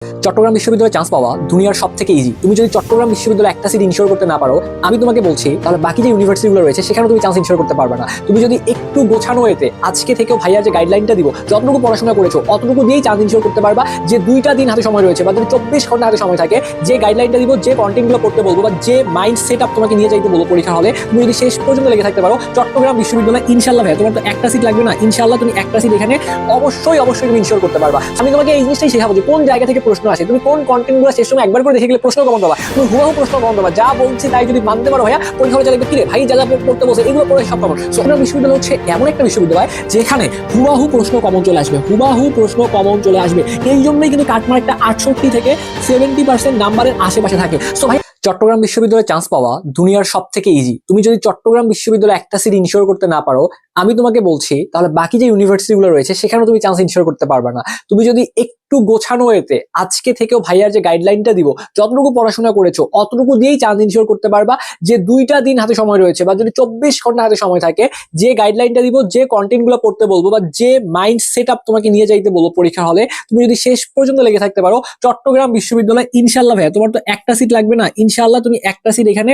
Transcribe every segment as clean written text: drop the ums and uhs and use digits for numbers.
চট্টগ্রাম বিশ্ববিদ্যালয়ে চান্স পাওয়া দুনিয়ার সব থেকে ইজি। তুমি যদি চট্টগ্রাম বিশ্ববিদ্যালয়ে একটা সিট ইনশিওর করতে না পারো, আমি তোমাকে বলছি তাহলে বাকি যে ইউনিভার্সিটিগুলো রয়েছে সেখানে তুমি চান্স ইনশিওর করতে পারবে না। তুমি যদি একটু গোছানো এতে আজকে থেকেও ভাইয়া যে গাইডলাইনটা দিব, যতটুকু পড়াশোনা করেছো অতটুকু দিয়েই চান্স ইনশিওর করতে পারবা। যে 2টা দিন হাতে সময় রয়েছে বা যদি 24 ঘন্টা হাতে সময় থাকে, যে গাইডলাইনটা দিব, যে কন্টেন্টগুলো পড়তে বলবো বা যে মাইন্ড সেট আপ তোমাকে নিয়ে যাইতে বলবো পরীক্ষা হলে, তুমি যদি শেষ পর্যন্ত লেগে থাকতে পারো চট্টগ্রাম বিশ্ববিদ্যালয়ে, ইনশাল্লাহ ভাইয়া তোমার তো একটা সিট লাগবে না, ইনশাল্লাহ তুমি একটা সিট এখানে অবশ্যই তুমি ইনশিওর করতে পারবা। আমি তোমাকে এই জিনিসটাই শেখাবো যে কোন জায়গা থেকে প্রশ্ন আসে, তুমি কোন কন্টেন্টগুলো শেষ সময় একবার করে দেখে গেলে প্রশ্ন কমন পাবা, তুমি হুবাহু প্রশ্ন কমন পাবা। যা বলছি তাই যদি মানতে পারো ভাইয়া, পরীক্ষা হলে লিখবে কিরে ভাই যা যা পড়তে বসে এগুলো পড়ে সব কমন। চট্টগ্রাম বিশ্ববিদ্যালয় হচ্ছে এমন একটা বিশ্ববিদ্যালয় যেখানে হুবাহু প্রশ্ন কমন চলে আসবে, হুবাহু প্রশ্ন কমন চলে আসবে। এই জন্যই কিন্তু কাটমার্কটা 68 থেকে 70% নাম্বারের আশেপাশে থাকে। সো ভাই, চট্টগ্রাম বিশ্ববিদ্যালয়ে চান্স পাওয়া দুনিয়ার সব থেকে ইজি। তুমি যদি চট্টগ্রাম বিশ্ববিদ্যালয়ে একটা সিট ইনশিওর করতে না পারো, আমি তোমাকে বলছি তাহলে বাকি যে ইউনিভার্সিটিগুলো রয়েছে সেখানেও তুমি চান্স ইনশিওর করতে পারবে না। তুমি যদি একটু গোছানো এতে আজকে থেকেও ভাইয়ার যে গাইডলাইনটা দিব, যতটুকু পড়াশোনা করেছো অতটুকু দিয়েই চান্স ইনশিওর করতে পারবা। যে 2টা দিন হাতে সময় রয়েছে বা যদি 24 ঘন্টা হাতে সময় থাকে, যে গাইডলাইনটা দিব, যে কন্টেন্টগুলো পড়তে বলবো বা যে মাইন্ড সেট আপ তোমাকে নিয়ে যাইতে বলবো পরীক্ষা হলে, তুমি যদি শেষ পর্যন্ত লেগে থাকতে পারো চট্টগ্রাম বিশ্ববিদ্যালয়, ইনশাল্লাহ ভাইয়া তোমার তো একটা সিট লাগবে না, ইনশাল্লাহ তুমি একটা সিট এখানে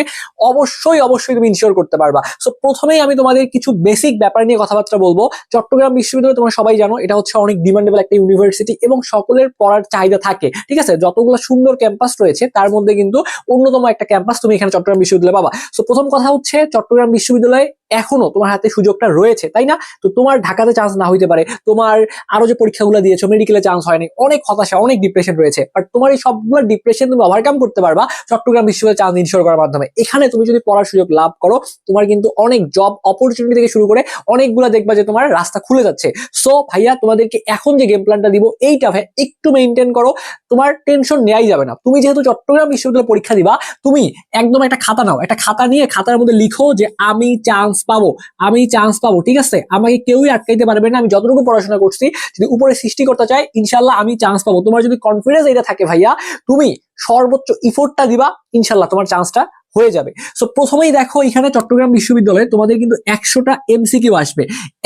অবশ্যই তুমি ইনশিওর করতে পারবা। সো প্রথমেই আমি তোমাদের কিছু বেসিক ব্যাপার নিয়ে কথাবার্তা বলবো। চট্টগ্রাম বিশ্ববিদ্যালয় তোমরা সবাই জানো এটা হচ্ছে অনেক ডিমান্ডেবল একটা ইউনিভার্সিটি এবং সকলের পড়ার চাহিদা থাকে, ঠিক আছে। যতগুলো সুন্দর ক্যাম্পাস রয়েছে তার মধ্যে কিন্তু অন্যতম একটা ক্যাম্পাস তুমি এখানে চট্টগ্রাম বিশ্ববিদ্যালয়ে পাবা। সো প্রথম কথা হচ্ছে চট্টগ্রাম বিশ্ববিদ্যালয়ে এখনো তোমার হাতে সুযোগটা রয়েছে, তাই না? তো তোমার ঢাকাতে চান্স না হইতে পারে, তোমার আরো যে পরীক্ষাগুলো দিয়েছো মেডিকেলে চান্স হয়নি, অনেক হতাশা, অনেক ডিপ্রেশন রয়েছে, বাট তোমার এই সবগুলো ডিপ্রেশন তুমি ওভারকাম করতে পারবা চট্টগ্রাম বিশ্ববিদ্যালয়ে চান্স ইনশিওর করার মাধ্যমে। এখানে তুমি যদি পড়ার সুযোগ লাভ করো, তোমার কিন্তু অনেক জব অপরচুনিটি থেকে শুরু করে অনেকগুলো দেখবা যে তোমার রাস্তা খুলে যাচ্ছে। সো ভাইয়া তোমাদেরকে এখন যে গেম প্ল্যানটা দিব এইটা ভাই একটু মেনটেন করো, তোমার টেনশন নেওয়াই যাবে না। তুমি যেহেতু চট্টগ্রাম বিশ্ববিদ্যালয়ে পরীক্ষা দিবা, তুমি একদম একটা খাতা নাও, একটা খাতা নিয়ে খাতার মধ্যে লিখো যে আমি চান্স পাবো, আমি চান্স পাবো, ঠিক আছে। আমাকে কেউই আটকাইতে পারবে না, আমি যতটুকু পড়াশোনা করছি যদি উপরে সৃষ্টি করতে চাই, ইনশাল্লাহ আমি চান্স পাবো। তোমার যদি কনফিডেন্স এটা থাকে ভাইয়া, তুমি সর্বোচ্চ ইফোর্টটা দিবা, ইনশাল্লাহ তোমার চান্সটা হয়ে যাবে। সো প্রথমেই দেখো এখানে চট্টগ্রাম বিশ্ববিদ্যালয়ে তোমাদের কিন্তু 100টা এমসিকিউ আসবে।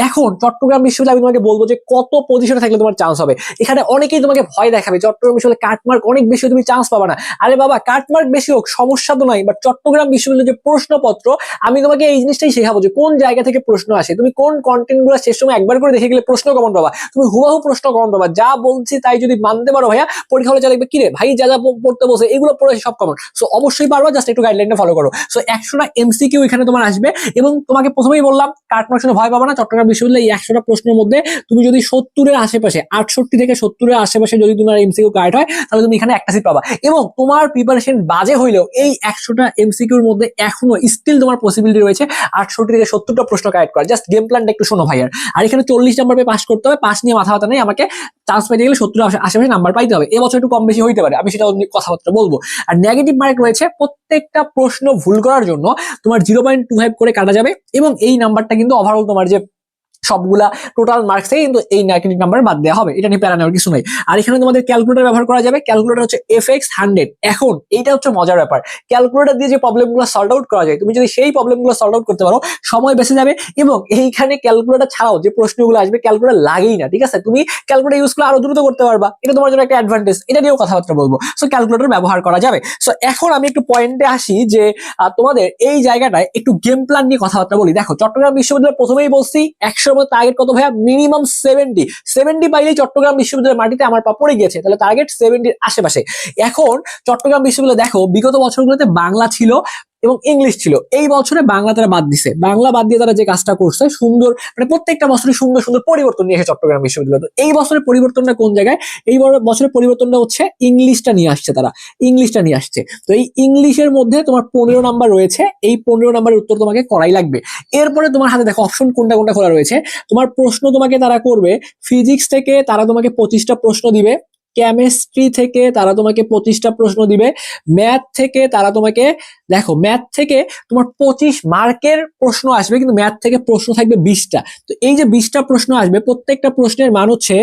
এখন চট্টগ্রাম বিশ্ববিদ্যালয় আমি তোমাকে বলবো যে কত পজিশনে থাকলে তোমার চান্স হবে। এখানে অনেকেই তোমাকে ভয় দেখাবে চট্টগ্রাম বিশ্ববিদ্যালয়ে কাটমার্ক অনেক বেশি, তুমি চান্স পাবা না। আরে বাবা, কাটমার্ক বেশি হোক সমস্যা তো নাই, বাট চট্টগ্রাম বিশ্ববিদ্যালয়ের যে প্রশ্নপত্র, আমি তোমাকে এই জিনিসটাই শেখাবো যে কোন জায়গা থেকে প্রশ্ন আসে, তুমি কোন কন্টেন্ট গুলো শেষ সময় একবার করে দেখে গেলে প্রশ্ন কমন পাবা, তুমি হুবাহু প্রশ্ন কমন পাবা। যা বলছি তাই যদি মানতে পারো ভাইয়া, পরীক্ষা হলে যা লিখবে কিরে ভাই যা যা পড়তে বসে এগুলো পড়ে সব কমন। সো অবশ্যই পারবা, জাস্ট একটু গাইডলাইনটা ফলো করো। সো 100টা এমসিকিউ এখানে তোমার আসবে এবং তোমাকে প্রথমেই বললাম কাটমার্ক শুনে ভয় পাবা না। চট্টগ্রাম বিশ্ববিদ্যালয়ে এই 100টা প্রশ্নের মধ্যে তুমি যদি 70-এর আশেপাশে, 68 থেকে 70-এর আশেপাশে যদি তোমার এমসিকিউ কারেক্ট হয়, তাহলে তুমি এখানে একটা সিট পাবা। এবং তোমার প্রিপারেশন বাজে হইলেও এই 100টা এমসিকিউর মধ্যে এখনো স্টিল তোমার পসিবিলিটি রয়েছে 68 থেকে 70টা প্রশ্ন কারেক্ট করার। জাস্ট গেম প্ল্যানটা একটু শোনো ভাইয়ার। আর এখানে 40 নাম্বার পেয়ে পাস করতে হবে, পাস নিয়ে মাথা ব্যথা নেই, আমাকে চান্স পাইতে গেলে 70 আশেপাশে নাম্বার পাইতে হবে। এবছর একটু কম বেশি হইতে পারে, আমি সেটা কথাবার্তা বলবো। আর নেগেটিভ মার্ক রয়েছে, প্রত্যেকটা প্রশ্ন ভুল করার জন্য তোমার 0.25 করে কাটা যাবে এবং এই নাম্বারটা কিন্তু ওভারঅল তোমার যে সবগুলা টোটাল মার্কস থেকে কিন্তু এই নেগেটিভ নাম্বার বাদ দেওয়া হবে, এটা নিয়ে প্যারা নেওয়ার কিছু নাই। আর এখানে তোমাদের ক্যালকুলেটর ব্যবহার করা যাবে, ক্যালকুলেটর হচ্ছে FX100। এখন এইটা হচ্ছে মজার ব্যাপার, ক্যালকুলেটর দিয়ে যে প্রবলেমগুলো সলভ আউট করা যায়, তুমি যদি সেই প্রবলেমগুলো সলভ আউট করতে পারো সময় বেঁচে যাবে। এবং এইখানে ক্যালকুলেটর ছাড়াও যে প্রশ্নগুলো আসবে ক্যালকুলেটর লাগেই না, ঠিক আছে। তুমি ক্যালকুলেটর ইউজ করে আরো দ্রুত করতে পারবা, এটা তোমার জন্য একটা অ্যাডভান্টেজ, এটা নিয়েও কথাবার্তা বলবো। সো ক্যালকুলেটর ব্যবহার করা যাবে। সো এখন আমি একটু পয়েন্টে আসি যে তোমাদের এই জায়গাটায় একটু গেম প্ল্যান নিয়ে কথাবার্তা বলি। দেখো চট্টগ্রাম বিশ্ববিদ্যালয় প্রথমেই বলছি 100-এর মধ্যে টার্গেট কত ভাইয়া, মিনিমাম 70 পাইলেই চট্টগ্রাম বিশ্ববিদ্যালয়ের মাটিতে আমার পা পড়ে গিয়েছে, তাহলে টার্গেট 70-এর আশেপাশে। এখন চট্টগ্রাম বিশ্ববিদ্যালয় দেখো বিগত বছরগুলোতে বাংলা ছিল এবং ইংলিশ ছিল, এই বছরে বাংলা তারা বাদ দিছে। বাংলা বাদ দিয়ে তারা যে কাজটা করছে সুন্দর, মানে প্রত্যেকটা বছরই সুন্দর সুন্দর পরিবর্তন নিয়ে এসে চট্টগ্রাম বিশ্ববিদ্যালয়। তো এই বছরের পরিবর্তনটা কোন জায়গায়, এই বছরের পরিবর্তনটা হচ্ছে ইংলিশটা নিয়ে আসছে, তারা ইংলিশটা নিয়ে আসছে। তো এই ইংলিশের মধ্যে তোমার 15 নাম্বার রয়েছে, এই 15 নাম্বারের উত্তর তোমাকে করাই লাগবে। এরপরে তোমার হাতে দেখো অপশন কোনটা কোনটা খোলা রয়েছে। তোমার প্রশ্ন তোমাকে তারা করবে ফিজিক্স থেকে, তারা তোমাকে 25টা প্রশ্ন দিবে, কেমিস্ট্রি থেকে তারা তোমাকে 25টা প্রশ্ন দিবে, ম্যাথ থেকে তারা তোমাকে, দেখো ম্যাথ থেকে তোমার 25 মার্কের প্রশ্ন আসবে, কিন্তু ম্যাথ থেকে প্রশ্ন থাকবে 20টা। তো এই যে 20টা প্রশ্ন আসবে, প্রত্যেকটা প্রশ্নের মান হচ্ছে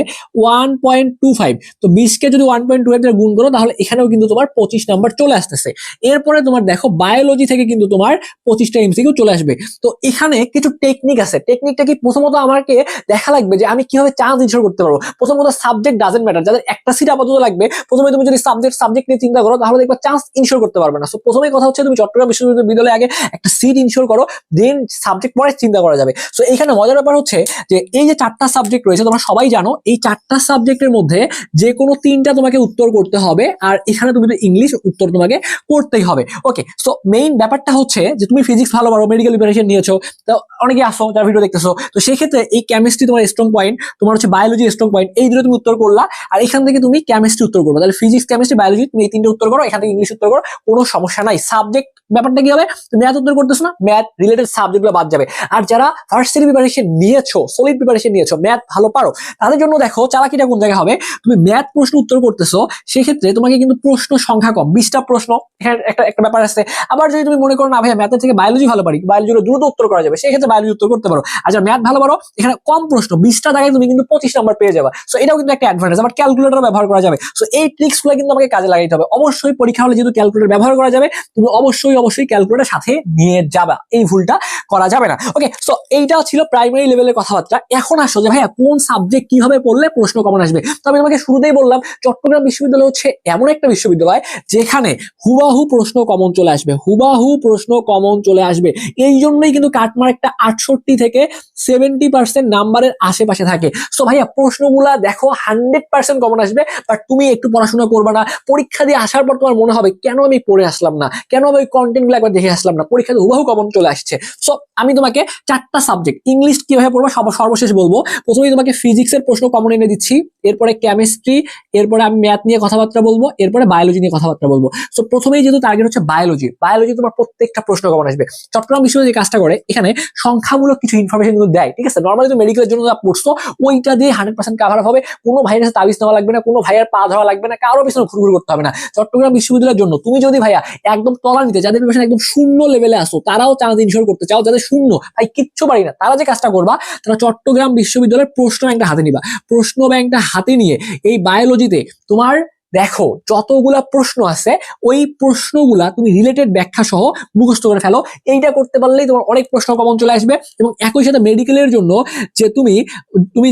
1.25। তো 20কে যদি 1.25 দিয়ে গুণ করো তাহলে এখানেও কিন্তু তোমার 25 নাম্বার চলে আসতেছে। এরপরে তোমার দেখো বায়োলজি থেকে কিন্তু তোমার 25টা এমসিকিউ চলে আসবে। তো এখানে কিছু টেকনিক আছে, টেকনিকটা কি, প্রথমত আমাকে দেখা লাগবে যে আমি কিভাবে চান্স ইনশিওর করতে পারবো। প্রথমত সাবজেক্ট ডাজেন্ট ম্যাটার, যাদের একটা সিট আপাতত লাগবে, প্রথমে তুমি যদি সাবজেক্ট নিয়ে চিন্তা করো তাহলে দেখবা চান্স ইনশিওর করতে পারবে না। সো প্রথমে কথা হচ্ছে তুমি চট্টগ্রাম বিশ্ববিদ্যালয়ে আগে একটা সিট ইনশিওর করো, দেন সাবজেক্ট পরে চিন্তা করা যাবে। সো এখানে মজার ব্যাপার হচ্ছে যে এই যে 4টা সাবজেক্ট রয়েছে তোমরা সবাই জানো, এই 4টা সাবজেক্টের মধ্যে যে কোনো 3টা তোমাকে উত্তর করতে হবে, আর এখানে তুমি তো ইংলিশ উত্তর তোমাকে করতেই হবে। ওকে, সো মেইন ব্যাপারটা হচ্ছে যে তুমি ফিজিক্স ভালো পারো, মেডিকেল প্রিপারেশন নিয়েছো, তো অনেকে আসো যারা ভিডিও দেখতেছো, তো সেই ক্ষেত্রে এই কেমিস্ট্রি তোমার স্ট্রং পয়েন্ট, তোমার হচ্ছে বায়োলজি স্ট্রং পয়েন্ট, এই দুটো তুমি উত্তর করলা, আর এখান থেকে তুমি কেমিস্ট্রি উত্তর করবে। তাহলে ফিজিক্স কেমিস্ট্রি বায়োলজি তুমি এই 3টে উত্তর করো, এখান থেকে ইংলিশ উত্তর করো, কোনো সমস্যা নাই। সাবজেক্ট ব্যাপারটা কি হবে, তুমি ম্যাথ উত্তর করতেছো না, ম্যাথ রিলেটেড সাবজেক্টগুলো বাদ যাবে। আর যারা ভার্সিটি প্রিপারেশন নিয়েছো, সলিড প্রিপারেশন নিয়েছো, ম্যাথ ভালো পারো, তাদের জন্য দেখো চালাকিটা কোন জায়গায় হবে। তুমি ম্যাথ প্রশ্ন উত্তর করতেছো, সেক্ষেত্রে তোমাকে কিন্তু প্রশ্ন সংখ্যা কম, 20টা প্রশ্ন, এখানে একটা ব্যাপার আছে। আবার যদি তুমি মনে করো না ভাইয়া ম্যাথের থেকে বায়োলজি ভালো পারি, বায়োলজির দ্রুত উত্তর করা যাবে, সেই ক্ষেত্রে বায়োলজি উত্তর করতে পারো। আর যারা ম্যাথ ভালো পারো, এখানে কম প্রশ্ন, 20টা জায়গায় তুমি কিন্তু 25 নাম্বার পেয়ে যাবে। সো এটাও কিন্তু একটা অ্যাডভান্টেজ। আবার ক্যালকুলেটর ব্যবহার করা যাবে। সো এই ট্রিক্স গুলো কিন্তু আমাকে কাজে লাগাইতে হবে। অবশ্যই পরীক্ষা হলে যেহেতু ক্যালকুলেটর ব্যবহার করা যাবে, তুমি অবশ্যই ক্যালকুলেটর সাথে নিয়ে যাবা, এই ভুলটা করা যাবে না। ওকে, সো এইটা ছিল প্রাইমারি লেভেলের কথাবার্তা। এখন আসো যে ভাইয়া কোন সাবজেক্ট কিভাবে পড়লে প্রশ্ন কমন আসবে। তো আমি তোমাকে শুরুতেই বললাম চট্টগ্রাম বিশ্ববিদ্যালয় হচ্ছে এমন একটা বিশ্ববিদ্যালয় যেখানে হুবাহু প্রশ্ন কমন চলে আসবে, হুবাহু প্রশ্ন কমন চলে আসবে। এই জন্যই কিন্তু কাটমার্কটা 68 থেকে 70% নাম্বারের আশেপাশে থাকে। সো ভাইয়া প্রশ্নগুলা দেখো 100% কমন আসবে, বাট তুমি একটু পড়াশোনা করবা না, পরীক্ষা দিয়ে আসার পর তোমার মনে হবে কেন আমি পড়ে আসলাম না, কেন আমি ওই কন্টেন্ট গুলো একবার দেখে আসলাম না, পরীক্ষাতে হুবাহু কমন চলে আসছে। সো আমি তোমাকে 4টা সাবজেক্ট, ইংলিশ কিভাবে পড়বো সর্বশেষ বলবো। প্রথমেই তোমাকে ফিজিক্সের প্রশ্ন কমন এনে দিচ্ছি, এরপরে কেমিস্ট্রি, এরপরে আমি ম্যাথ নিয়ে কথাবার্তা বলবো, এরপরে বায়োলজি নিয়ে কথাবার্তা বলবো। সো প্রথমেই যেহেতু টার্গেট হচ্ছে বায়োলজি, তোমার প্রত্যেকটা প্রশ্ন কমন আসবে। চট্টগ্রাম বিশ্ববিদ্যালয় যে কাজটা করে, এখানে সংখ্যামূলক কিছু ইনফরমেশন গুলো দেয়, ঠিক আছে। নর্মালি তুমি মেডিকেলের জন্য যা পড়ছো ওইটা দিয়ে 100% কাভার হবে, কোনো ভাইয়ের কাছে তাবিজ নেওয়া লাগবে না, কোনো ভাইয়ের পা ধরা লাগবে না, কারো পিছনে ঘুরঘুর করতে হবে না। চট্টগ্রাম বিশ্ববিদ্যালয়ের জন্য তুমি যদি ভাইয়া একদম তলানিতে, যাদের প্রিপারেশন একদম শূন্য লেভেলে আসো, তারাও চান্স ইনশিওর করতে চাও, যাদের শূন্য ভাই কিচ্ছু পারি না, তারা যে কাজটা করবা, তারা চট্টগ্রাম বিশ্ববিদ্যালয়ের প্রশ্ন ব্যাংকটা হাতে নিবা। প্রশ্ন ব্যাংকটা হাতে নিয়ে এই বায়োলজিতে তোমার দেখো যতগুলা প্রশ্ন আছে, ওই প্রশ্নগুলা তুমি রিলেটেড ব্যাখ্যা সহ মুখস্থ করে ফেলো। এইটা করতে পারলেই তোমার অনেক প্রশ্ন কমন চলে আসবে। এবং একই সাথে মেডিকেলের জন্য যে তুমি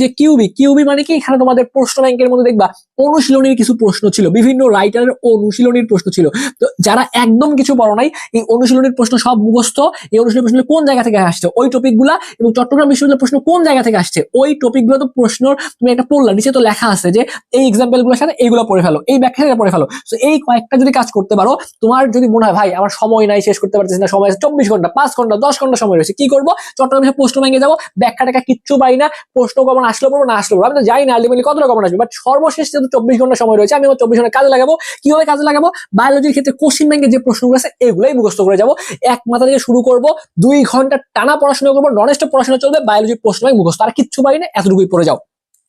যে কিউবি মানে কি, এখানে তোমাদের প্রশ্ন ব্যাংকের মধ্যে দেখবা অনুশীলনীর কিছু প্রশ্ন ছিল, বিভিন্ন রাইটারের অনুশীলনীর প্রশ্ন ছিল। তো যারা একদম কিছু পড়ো নাই, এই অনুশীলনীর প্রশ্ন সব মুখস্থ, এই অনুশীলনী প্রশ্ন কোন জায়গা থেকে আসছে ওই টপিকগুলা, এবং চট্টগ্রাম বিশ্ববিদ্যালয়ের প্রশ্ন কোন জায়গা থেকে আসছে ওই টপিকগুলো, তো প্রশ্ন তুমি একটা পড়লা, নিচে তো লেখা আছে যে এই এক্সাম্পল গুলোর সাথে এইগুলো পড়ে ফেলো, এই ব্যাখ্যাটা পড়ে ফেলো। তো এই কয়েকটা যদি কাজ করতে পারো, তোমার যদি মনে হয় ভাই আমার সময় নাই, শেষ করতে পারতেছি না, সময় আছে 24 ঘন্টা, 5 ঘন্টা, 10 ঘন্টা সময় রয়েছে, কি করবো, চট্টগ্রামে প্রশ্ন ব্যাংকে যাবো, ব্যাখ্যা টাকা কিচ্ছু পাই না, প্রশ্ন কমন আসলে পড়বো না আসলে পড়বো, আমি তো জানি না আলটিমেটলি কতটা কমন আসবে, বাট সর্বশেষ যেহেতু 24 ঘন্টা সময় রয়েছে, আমি আমার 24 ঘন্টা কাজে লাগাবো। কিভাবে কাজে লাগাবো, বায়োলজির ক্ষেত্রে কোশ্চিন ব্যাংকে যে প্রশ্নগুলো আছে এগুলোই মুখস্থ করে যাবো, এক মাথা থেকে শুরু করবো, 2 ঘন্টা টানা পড়াশোনা করবো, নন স্টপ পড়াশোনা চলবে, বায়োলজির প্রশ্ন ব্যাংক মুখস্থ, আর কিচ্ছু পাই না, এতটুকুই পড়ে যাও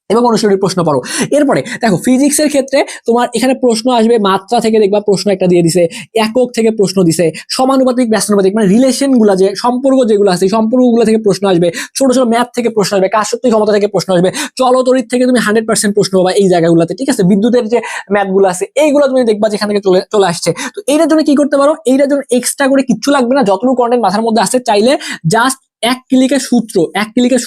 এবং অনুশীলনীর প্রশ্ন পড়ো। এরপরে দেখো ফিজিক্সের ক্ষেত্রে তোমার এখানে প্রশ্ন আসবে মাত্রা থেকে, দেখবা প্রশ্ন একটা দিয়ে দিছে, একক থেকে প্রশ্ন দিছে, সমানুপাতিক ব্যস্তানুপাতিক মানে রিলেশন গুলা, যে সম্পর্ক যেগুলো আছে সম্পর্কগুলো থেকে প্রশ্ন আসবে, ছোট ছোট ম্যাথ থেকে প্রশ্ন আসবে, কাজ শক্তি ক্ষমতা থেকে প্রশ্ন আসবে, চলতরিৎ থেকে তুমি 100% প্রশ্ন পাবা এই জায়গাগুলোতে, ঠিক আছে। বিদ্যুতের যে ম্যাথ গুলো আছে এইগুলো তুমি দেখবা যেখান থেকে চলে আসছে। তো এইটার জন্য কি করতে পারো, এইটার জন্য এক্সট্রা করে কিচ্ছু লাগবে না, যতটুকু কন্টেন্ট মাথার মধ্যে আসছে চাইলে জাস্ট এক ক্লিকের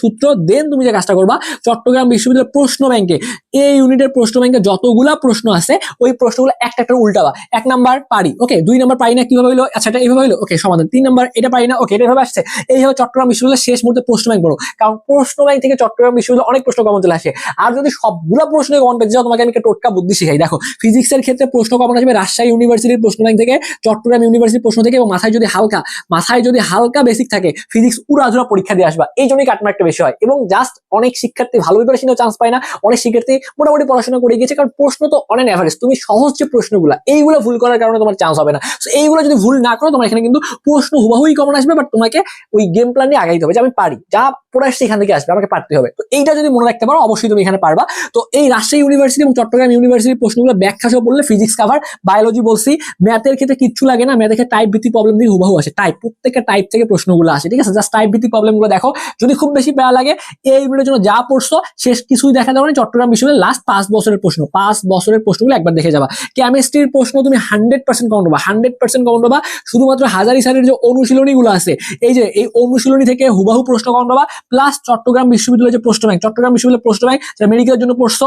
সূত্র দেন তুমি যে কাজটা করবা, চট্টগ্রাম বিশ্ববিদ্যালয়ের প্রশ্ন ব্যাংকে এই ইউনিটের প্রশ্ন ব্যাংকে যতগুলা প্রশ্ন আছে ওই প্রশ্নগুলো একটা একটা উল্টাবা। 1 নাম্বার পারি, ওকে, 2 নাম্বার পারি না, কিভাবে হলো, আচ্ছা এটা এইভাবে হলো, ওকে সমাধান। 3 নাম্বার এটা পারি না, ওকে এটা এভাবে আসছে। এইভাবে চট্টগ্রাম বিশ্ববিদ্যালয়ের শেষ মুহূর্তে প্রশ্ন ব্যাংক পড়ো, কারণ প্রশ্ন ব্যাংক থেকে চট্টগ্রাম বিশ্ববিদ্যালয় অনেক প্রশ্ন কমন চলে আসে। আর যদি সবগুলা প্রশ্ন কমন পেতে যাও, তোমাকে আমি একটা টোটকা বুদ্ধি শিখাই। দেখো ফিজিক্সের ক্ষেত্রে প্রশ্ন কমন আসবে রাজশাহী ইউনিভার্সিটির প্রশ্ন ব্যাংক থেকে, চট্টগ্রাম ইউনিভার্সিটির প্রশ্ন থেকে, এবং মাথায় যদি হালকা বেসিক থাকে, ফিজিক্স উড়াধুরা পরীক্ষা দিয়ে আসবা। এই জন্যই কাটমার্কটা বেশি হয়, এবং জাস্ট অনেক শিক্ষার্থী ভালো প্রিপারেশনেও চান্স পায় না, অনেক শিক্ষার্থী মোটামুটি পড়াশোনা করে গিয়েছে, কারণ প্রশ্ন তো অন এন এভারেজ, তুমি সহজ যে প্রশ্নগুলো এইগুলো ভুল করার কারণে তোমার চান্স হবে না। সো এইগুলো যদি ভুল না করো, তোমার এখানে কিন্তু প্রশ্ন হুবাহুই কমন আসবে, বাট তোমাকে ওই গেম প্ল্যান নিয়ে আগাইতে হবে, যে আমি পারি, যা পড়ে আসছে এখান থেকে আসবে, আমাকে পারতে হবে। তো এইটা যদি মনে রাখতে পারো, অবশ্যই তুমি এখানে পারবা। তো এই রাজশাহী ইউনিভার্সিটি এবং চট্টগ্রাম ইউনিভার্সিটির প্রশ্নগুলো ব্যাখ্যা সহ পড়লে ফিজিক্স কাভার, বায়োলজি বলছি, ম্যাথের ক্ষেত্রে কিচ্ছু লাগে না, ম্যাথের ক্ষেত্রে টাইপ ভিত্তিক প্রবলেম দিয়ে হুবাহু আসে, প্রত্যেকটা টাইপ থেকে প্রশ্নগুলো আসে, ঠিক আছে। জাস্ট টাইপ ভিত্তিক প্রবলেমগুলো দেখো, যদি খুব বেশি প্যারা লাগে এই ভিডিওর জন্য যা পড়ছো শেষ কিছুই দেখা যাবে না, চট্টগ্রাম বিশ্ববিদ্যালয়ের লাস্ট 5 বছরের প্রশ্নগুলো একবার দেখে যাবা। কেমিস্ট্রির প্রশ্ন তুমি 100% কমন পাবা, 100% কমন পাবা, শুধুমাত্র হাজারি স্যারের যে অনুশীলনীগুলো আছে, এই অনুশীলনী থেকে হুবাহু প্রশ্ন কমন পাবা, প্লাস চট্টগ্রাম বিশ্ববিদ্যালয়ের যে প্রশ্ন ব্যাংক, যারা মেডিকেলের জন্য পড়ছো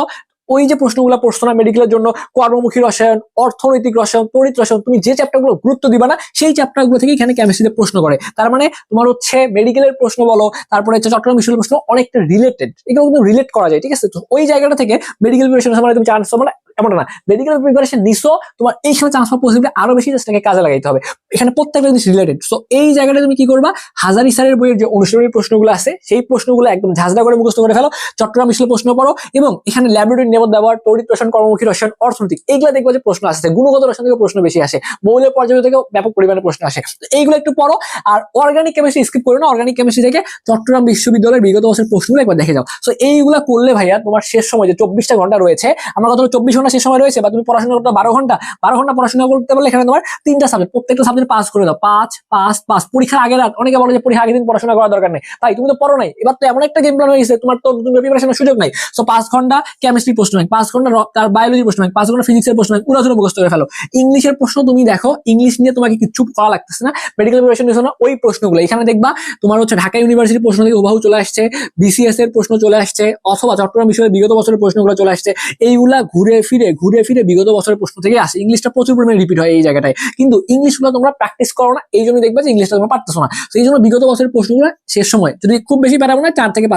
ওই যে প্রশ্নগুলো পড়ছো না মেডিকেলের জন্য, কর্মমুখী রসায়ন, অর্থনৈতিক রসায়ন, তড়িৎ রসায়ন, তুমি যে চ্যাপ্টারগুলো গুরুত্ব দিবা না সেই চ্যাপ্টারগুলো থেকে এখানে কেমিস্ট্রিতে প্রশ্ন করে। তার মানে তোমার হচ্ছে মেডিকেলের প্রশ্ন বলো, তারপরে হচ্ছে চট্টগ্রাম বিশ্ববিদ্যালয়ের প্রশ্ন অনেকটা রিলেটেড, এগুলো কিন্তু রিলেট করা যায়, ঠিক আছে? তো ওই জায়গাটা থেকে মেডিকেল প্রিপারেশন মানে তুমি চান্স পাবো না এমন না, মেডিকেল প্রিপারেশন নিছো, তোমার এইখানে চান্স পাওয়ার পসিবিলিটি আরো বেশি, জাস্ট কাজে লাগাইতে হবে। এখানে প্রত্যেকটা জিনিস রিলেটেড। সো এই জায়গাটা তুমি কি করবা, হাজারি স্যারের বইয়ের যে অনুশীলনী প্রশ্নগুলো আছে সেই প্রশ্নগুলো একদম ঝাঁঝরা করে মুখস্থ করে ফেলো, চট্টগ্রাম বিশ্ববিদ্যালয়ের প্রশ্ন পড়ো, এবং এখানে ল্যাবরেটরি নিরাপদ ব্যবহার, তড়িৎ রসায়ন, কর্মমুখী রসায়ন, অর্থনৈতিক, এইগুলো দেখবো যে প্রশ্ন আসছে। গুণগত রসায়ন থেকে প্রশ্ন বেশি আসে, মৌলের পর্যায় থেকে ব্যাপক পরিমাণে প্রশ্ন আসে। তো এইগুলো একটু পড়ো। আর অর্গানিক কেমিস্ট্রি স্কিপ করো না, অর্গানিক কেমিস্ট্রি থেকে চট্টগ্রাম বিশ্ববিদ্যালয়ের বিগত বছরের প্রশ্নগুলো একবার দেখে যাও। সো এইগুলা করলে ভাইয়া তোমার শেষ সময় যে 24টা ঘন্টা রয়েছে, আমার কথা হলো 24 ঘন্টা শেষ সময় রয়েছে, বা তুমি পড়াশোনা করতে 12 ঘন্টা পড়াশোনা করতে পারলে এখানে তোমার 3টা সাবজেক্ট, প্রত্যেকটা সাবজেক্ট পাস করে দাও, 5 পরীক্ষার আগের রাত। অনেকে বলে যে পরীক্ষা আগের দিন পড়াশোনা করার দরকার নেই, ভাই তুমি তো পড়ো নাই, এবার তো এমন একটা গেম প্ল্যান হয়ে গেছে তোমার, তো তুমি প্রিপারেশনের সুযোগ নাই। সো 5 ঘন্টা কেমিস্ট্রি প্রশ্ন ব্যাংক, 5 ঘন্টা তার বায়োলজি প্রশ্ন ব্যাংক, 5 ঘন্টা ফিজিক্সের প্রশ্ন ব্যাংক উড়াধুরা মুখস্থ করে ফেলো। ইংলিশের প্রশ্ন তুমি দেখো, ইংলিশ নিয়ে তোমাকে কিছু করা লাগতেছে না, মেডিকেল প্রিপারেশন নিছো না, ওই প্রশ্নগুলো এখানে দেখবা তোমার হচ্ছে ঢাকা ইউনিভার্সিটির প্রশ্ন থেকে হুবহু চলে আসছে, বিসিএস এর প্রশ্ন চলে আসছে, অথবা চট্টগ্রাম বিশ্ববিদ্যালয়ের বিগত বছরের প্রশ্নগুলো চলে আসছে। এইগুলা ঘুরে ফিরে বিগত বছরের প্রশ্ন থেকে আসে। ইংলিশটা প্রচুর পরিমাণে রিপিট হয় এই জায়গাটায়, কিন্তু ইংলিশগুলো তোমরা প্র্যাকটিস করো না, এই জন্য দেখবা যে ইংলিশটা তোমরা পারতেছো না। তো এই জন্য বিগত বছরের প্রশ্নগুলো শেষ সময় যদি খুব বেশি পারাবো না, 4 থেকে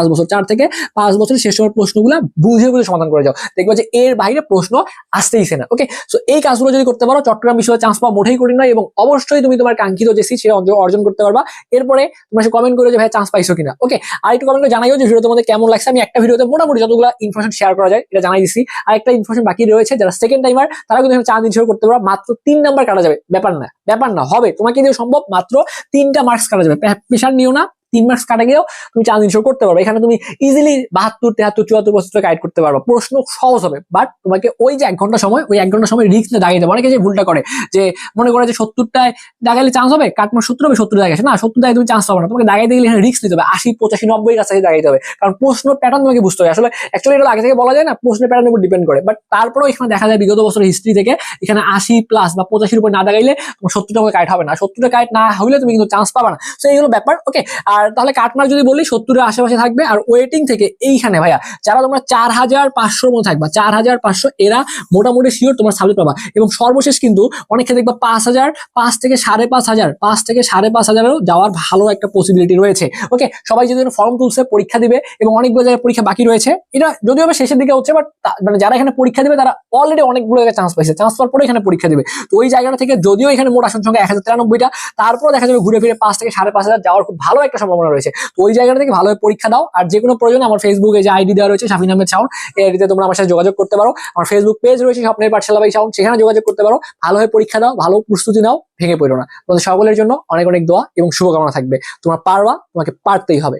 5 বছর শেষ সময়ের প্রশ্নগুলো বুঝে সমাধান করে যাও, দেখবা যে এর বাইরে প্রশ্ন আসতেইছে না। ওকে, সো এই কাজগুলো যদি করতে পারো, চট্টগ্রাম বিশ্ববিদ্যালয়ে চান্স পাওয়া মোটেই কঠিন নয়, এবং অবশ্যই তুমি তোমার কাঙ্ক্ষিত যে সিট সেটা অর্জন করতে পারবা। এরপরে তোমরা কমেন্ট করে যে ভাই চান্স পাইছো কিনা। ওকে, আর একটু কমেন্ট করে জানাইও যে ভিডিও তোমাদের কেমন লাগছে। আমি একটা ভিডিওতে মোটামুটি যতগুলো ইনফরমেশন শেয়ার করা যায় এটা জানাই দিচ্ছি। আর একটা ইনফরমেশন বাকি রয়েছে, যারা সেকেন্ড টাইমার তারা কিন্তু চান্স ইনশিওর করতে পারবা, মাত্র 3 নাম্বার কাটা যাবে, ব্যাপার না হবে, তোমাকে দিয়ে সম্ভব, মাত্র 3টা মার্কস কাটা যাবে, প্রেশার নিও না। 3 মার্কস কাটা গেলেও তুমি চান্স ইনশিওর করতে পারবে। এখানে তুমি ইজিলি 72, 73, 74% গাইড করতে পারবে, প্রশ্ন সহজ হবে। বাট তোমাকে ওই যে 1 ঘন্টা সময়, ওই 1 ঘন্টা সময় রিস্ক নিয়ে দাঁড়িয়ে যাবে। অনেকে যে ভুলটা করে যে মনে করে যে 70টায় দাগাইলে চান্স হবে, কাটমার 70 হবে, 70 দাগাইছে না, 70 দাগাই তুমি চান্স পাবে না, তোমাকে দাগাইতে গেলে এখানে রিস্ক নিতে হবে, 80, 85, 90 কাছে দাগাইতে হবে। কারণ প্রশ্ন প্যাটার্ন তোমাকে বুঝতে হবে। আসলে অ্যাকচুয়ালি এটা আগে থেকে বলা যায় না, প্রশ্নের প্যাটার্নের উপর ডিপেন্ড করে। বাট তারপরেও এখানে দেখা যায় বিগত বছরের হিস্ট্রি থেকে এখানে 80+ বা 85-র উপর না দাগাইলে তোমার 70টা কাইট হবে না, 70টা কাইট না হলে তুমি কিন্তু চান্স পাবে না। তো এইগুলো ব্যাপার। ওকে, আর তাহলে কাটমার্ক যদি বলি 70-এর আশেপাশে থাকবে। আর ওয়েটিং থেকে এইখানে ভাইয়া যারা তোমরা 4500-র মধ্যে থাকবা, 4500 এরা মোটামুটি শিওর তোমার সাবজেক্ট পাবা। এবং সর্বশেষ কিন্তু অনেক ক্ষেত্রে দেখবা 5000, 5 থেকে 5500, 5 থেকে 5500-এরও যাওয়ার ভালো একটা পসিবিলিটি রয়েছে। ওকে, সবাই যদি ফর্ম তুলছে পরীক্ষা দিবে, এবং অনেকগুলো জায়গায় পরীক্ষা বাকি রয়েছে, এটা যদিও শেষের দিকে হচ্ছে, বাট মানে যারা এখানে পরীক্ষা দিবে তারা অলরেডি অনেকগুলো জায়গায় চান্স পাইছে, চান্স পাওয়ার পরে এখানে পরীক্ষা দিবে। তো ওই জায়গাটা থেকে যদিও এখানে মোট আসন সংখ্যা 1093টা, তারপর দেখা যাবে ঘুরে ফিরে 5 থেকে 5500 যাওয়ার খুব ভালো একটা সম্ভাবনা রয়েছে। তো ওই জায়গাটা থেকে ভালোভাবে পরীক্ষা দাও। আর যে কোনো প্রয়োজনে আমার ফেসবুকে যে আইডি দেওয়া রয়েছে শাফিন আহমেদ শাওন, এই আইডিতে তোমরা আমার সাথে যোগাযোগ করতে পারো। আমার ফেসবুক পেজ রয়েছে স্বপ্নের পাঠশালা বাই শাওন, সেখানে যোগাযোগ করতে পারো। ভালোভাবে পরীক্ষা দাও, ভালো প্রস্তুতি নাও, ভেঙে পড়ো না। তোমাদের সকলের জন্য অনেক অনেক দোয়া এবং শুভকামনা থাকবে। তোমরা পারবা, তোমাকে পারতেই হবে।